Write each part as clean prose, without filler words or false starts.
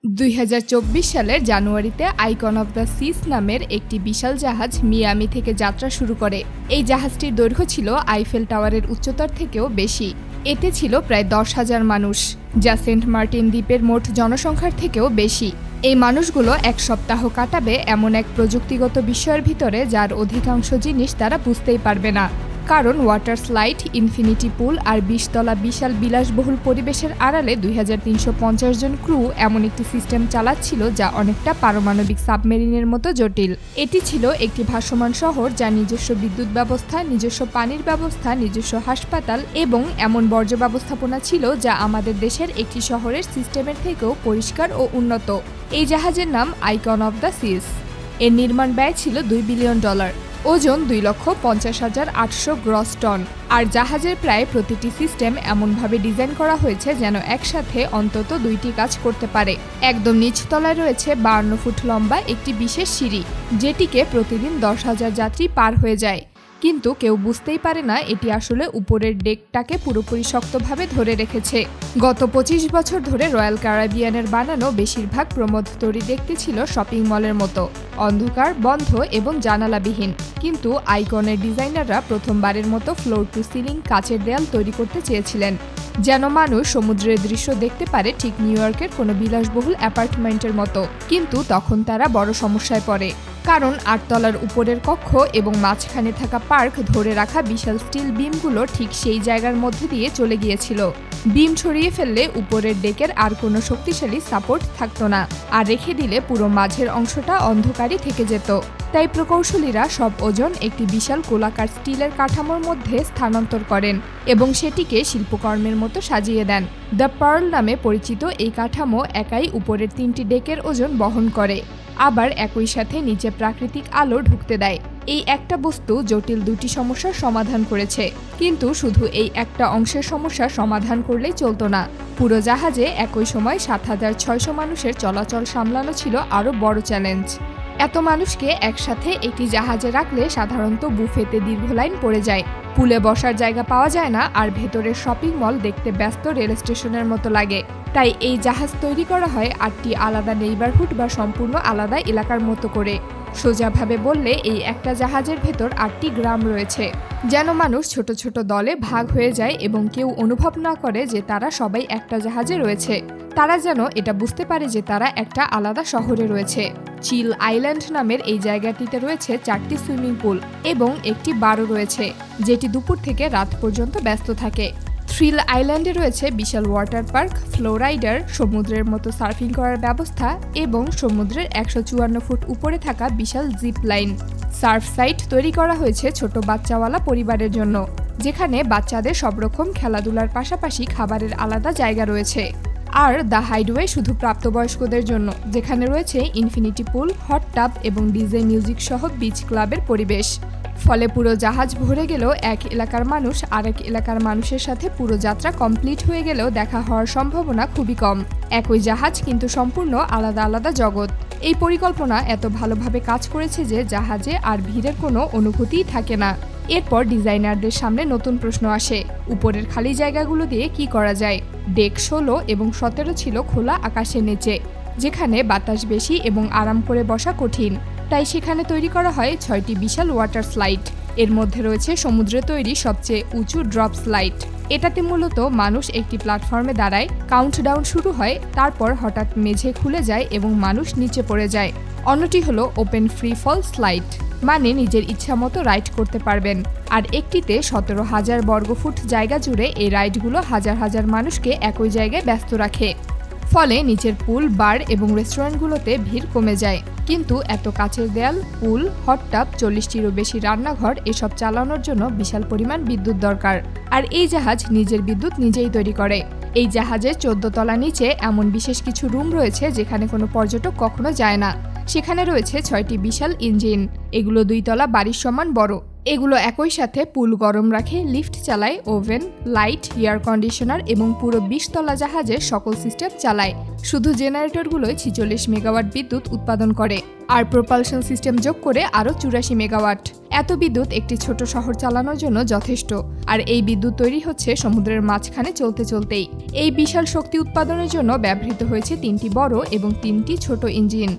2024 সালের জানুয়ারিতে icon of the cis নামের একটি বিশাল জাহাজ মিয়ামি থেকে যাত্রা শুরু করে। এই জাহাজটির দৈর্ঘ্য ছিল আইফেল টাওয়ারের উচ্চতার থেকেও বেশি। এতে ছিল প্রায় 10,000 মানুষ, যা সেন্ট মার্টিন দ্বীপের মোট জনসংখ্যার থেকেও বেশি। এই মানুষগুলো এক সপ্তাহ কাটাবে এমন এক প্রযুক্তিগত বিষয়ের ভিতরে যার অধিকাংশ জিনিস তারা বুঝতেই পারবে না, কারণ ওয়াটার স্লাইড, ইনফিনিটি পুল আর 20 তলা বিশাল বিলাসবহুল পরিবেশের আড়ালে 2350 জন ক্রু এমন একটি সিস্টেম চালাচ্ছিল যা অনেকটা পারমাণবিক সাবমেরিনের মতো জটিল। এটি ছিল একটি ভাসমান শহর যার নিজস্ব বিদ্যুৎ ব্যবস্থা, নিজস্ব পানির ব্যবস্থা, নিজস্ব হাসপাতাল এবং এমন বর্জ্য ব্যবস্থাপনা ছিল যা আমাদের দেশের একটি শহরের সিস্টেমের থেকেও পরিষ্কার ও উন্নত। এই জাহাজের নাম আইকন অফ দ্য সিস। এর নির্মাণ ব্যয় ছিল $2 বিলিয়ন, ওজন 2,50,800 গ্রস টন। আর জাহাজের প্রায় প্রতিটি সিস্টেম এমনভাবে ডিজাইন করা হয়েছে যেন একসাথে অন্তত 2টি কাজ করতে পারে। একদম নিচতলায় রয়েছে 52 ফুট লম্বা একটি বিশেষ সিঁড়ি, যেটিকে প্রতিদিন 10,000 যাত্রী পার হয়ে যায়, কিন্তু কেউ বুঝতেই পারে না এটি আসলে উপরের ডেকটাকে পুরোপুরি শক্তভাবে ধরে রেখেছে। গত 25 বছর ধরে রয়্যাল ক্যারিবিয়ানের বানানো বেশিরভাগ প্রমোদতরী দেখতে ছিল শপিং মলের মতো, অন্ধকার, বন্ধ এবং জানালাবিহীন। কিন্তু আইকনের ডিজাইনাররা প্রথমবারের মতো ফ্লোর টু সিলিং কাচের দেয়াল তৈরি করতে চেয়েছিলেন, যেন মানুষ সমুদ্রের দৃশ্য দেখতে পারে ঠিক নিউ ইয়র্কের কোনো বিলাসবহুল অ্যাপার্টমেন্টের মতো। কিন্তু তখন তারা বড় সমস্যায় পড়ে, কারণ 8 তলার উপরের কক্ষ এবং মাঝখানে থাকা পার্ক ধরে রাখা বিশাল স্টিল বিমগুলো ঠিক সেই জায়গার মধ্যে দিয়ে চলে গিয়েছিল। বিম ছড়িয়ে ফেললে উপরের ডেকের আর কোনো শক্তিশালী সাপোর্ট থাকতো না, আর রেখে দিলে পুরো মাঝের অংশটা অন্ধকারই থেকে যেত। তাই প্রকৌশলীরা সব ওজন একটি বিশাল গোলাকার স্টিলের কাঠামোর মধ্যে স্থানান্তর করেন এবং সেটিকে শিল্পকর্মের মতো সাজিয়ে দেন। দ্য পার্ল নামে পরিচিত এই কাঠামো একাই উপরের 3টি ডেকের ওজন বহন করে, আবার একই সাথে নিচে প্রাকৃতিক আলো ঢুকতে দেয়। এই একটা বস্তু জটিল 2টি সমস্যার সমাধান করেছে, কিন্তু শুধু এই একটা অংশের সমস্যার সমাধান করলেই চলতো না। পুরো জাহাজে একই সময় 7,600 মানুষের চলাচল সামলানো ছিল আরও বড় চ্যালেঞ্জ। এত মানুষকে একসাথে একটি জাহাজে রাখলে সাধারণত বুফেতে দীর্ঘ লাইন পড়ে যায়, পুলে বসার জায়গা পাওয়া যায় না, আর ভেতরের শপিং মল দেখতে ব্যস্ত রেল স্টেশনের মতো লাগে। তাই এই জাহাজ তৈরি করা হয় 8টি আলাদা নেইবারহুড বা সম্পূর্ণ আলাদা এলাকার মতো করে। সোজাভাবে বললে এই একটা জাহাজের ভেতর 8টি গ্রাম রয়েছে, যেন মানুষ ছোট ছোট দলে ভাগ হয়ে যায় এবং কেউ অনুভব না করে যে তারা সবাই একটা জাহাজে রয়েছে। তারা যেন এটা বুঝতে পারে যে তারা একটা আলাদা শহরে রয়েছে। চিল আইল্যান্ড নামের এই জায়গাটিতে রয়েছে 4টি সুইমিং পুল এবং একটি বারও রয়েছে, যেটি দুপুর থেকে রাত পর্যন্ত ব্যস্ত থাকে। থ্রিল আইল্যান্ডে রয়েছে বিশাল ওয়াটার পার্ক, ফ্লো রাইডার, সমুদ্রের মতো সার্ফিং করার ব্যবস্থা এবং সমুদ্রের 154 ফুট উপরে থাকা বিশাল জিপ লাইন। সার্ফ সাইট তৈরি করা হয়েছে ছোট বাচ্চাওয়ালা পরিবারের জন্য, যেখানে বাচ্চাদের সব রকম খেলাধুলার পাশাপাশি খাবারের আলাদা জায়গা রয়েছে। আর দ্য হাইডওয়ে শুধু প্রাপ্তবয়স্কদের জন্য, যেখানে রয়েছে ইনফিনিটি পুল, হট টাব এবং ডিজে মিউজিক সহ বিচ ক্লাবের পরিবেশ। ফলে পুরো জাহাজ ভরে গেলেও এক এলাকার মানুষ আরেক এলাকার মানুষের সাথে পুরো যাত্রা কমপ্লিট হয়ে গেলেও দেখা হওয়ার সম্ভাবনা খুবই কম। একই জাহাজ কিন্তু সম্পূর্ণ আলাদা আলাদা জগৎ। এই পরিকল্পনা এত ভালোভাবে কাজ করেছে যে জাহাজে আর ভিড়ের কোনো অনুভূতিই থাকে না। এরপর ডিজাইনারদের সামনে নতুন প্রশ্ন আসে, উপরের খালি জায়গাগুলো দিয়ে কি করা যায়। ডেক 16 এবং 17 ছিল খোলা আকাশের নিচে, যেখানে বাতাস বেশি এবং আরাম করে বসা কঠিন। তাই সেখানে তৈরি করা হয় 6টি বিশাল ওয়াটার স্লাইড। এর মধ্যে রয়েছে সমুদ্রে তৈরি সবচেয়ে উঁচু ড্রপ স্লাইড। এটাতে মূলত মানুষ একটি প্ল্যাটফর্মে দাঁড়ায়, কাউন্টডাউন শুরু হয়, তারপর হঠাৎ মেঝে খুলে যায় এবং মানুষ নিচে পড়ে যায়। অন্যটি হলো ওপেন ফ্রি ফল স্লাইড, মানে নিজের ইচ্ছা মতো রাইড করতে পারবেন। আর একটিতে 17,000 বর্গফুট জায়গা জুড়ে এই রাইডগুলো হাজার হাজার মানুষকে একই জায়গায় ব্যস্ত রাখে। ফলে নিচের পুল, বার এবং রেস্টুরেন্টগুলোতে ভিড় কমে যায়। কিন্তু এত কাচের দেয়াল, পুল, হট টাব, 40টিরও বেশি রান্নাঘর, এসব চালানোর জন্য বিশাল পরিমাণ বিদ্যুৎ দরকার। আর এই জাহাজ নিজের বিদ্যুৎ নিজেই তৈরি করে। এই জাহাজের 14 তলা নিচে এমন বিশেষ কিছু রুম রয়েছে যেখানে কোনো পর্যটক কখনো যায় না। সেখানে রয়েছে 6টি বিশাল ইঞ্জিন। এগুলো 2 তলা বাড়ির সমান বড় এগুলো একই সাথে পুল গরম রাখে, লিফট চালায়, ওভেন, লাইট, এয়ার কন্ডিশনার এবং পুরো 20 তলা জাহাজের সকল সিস্টেম চালায়। শুধু জেনারেটরগুলোই 46 মেগাওয়াট বিদ্যুৎ উৎপাদন করে, আর প্রোপালশন সিস্টেম যোগ করে আরও 84 মেগাওয়াট। এত বিদ্যুৎ একটি ছোট শহর চালানোর জন্য যথেষ্ট, আর এই বিদ্যুৎ তৈরি হচ্ছে সমুদ্রের মাঝখানে চলতে চলতেই। এই বিশাল শক্তি উৎপাদনের জন্য ব্যবহৃত হয়েছে 3টি বড় এবং 3টি ছোট ইঞ্জিন।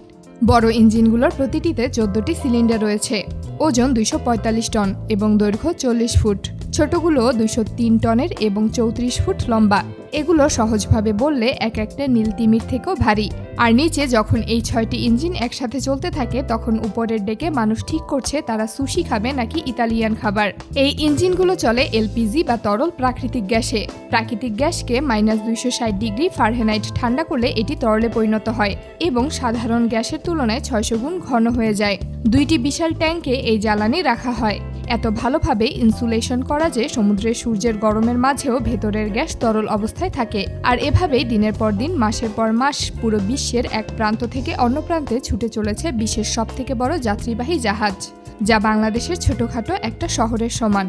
বড় ইঞ্জিনগুলোর প্রতিটিতে 14টি সিলিন্ডার রয়েছে। ওজন 245 টন এবং দৈর্ঘ্য 40 ফুট। ছোটগুলো 203 টনের এবং 34 ফুট লম্বা। এগুলো সহজভাবে বললে এক একটা নীল তিমির থেকেও ভারী। আর নিচে যখন এই 6টি ইঞ্জিন একসাথে চলতে থাকে তখন উপরের ডেকে মানুষ ঠিক করছে তারা সুশি খাবে নাকি ইতালিয়ান খাবার। এই ইঞ্জিনগুলো চলে এলপিজি বা তরল প্রাকৃতিক গ্যাসে। প্রাকৃতিক গ্যাসকে -260 ডিগ্রি ফারেনহাইট ঠান্ডা করলে এটি তরলে পরিণত হয় এবং সাধারণ গ্যাসের তুলনায় 600 গুণ ঘন হয়ে যায়। 2টি বিশাল ট্যাঙ্কে এই জ্বালানি রাখা হয়। এত ভালোভাবে ইনসুলেশন করা যে সমুদ্রের সূর্যের গরমের মাঝেও ভেতরের গ্যাস তরল অবস্থায় থাকে। আর এভাবেই দিনের পর দিন, মাসের পর মাস পুরো বিশ্বের এক প্রান্ত থেকে অন্য প্রান্তে ছুটে চলেছে বিশ্বের সবথেকে বড় যাত্রীবাহী জাহাজ, যা বাংলাদেশের ছোটখাটো একটা শহরের সমান।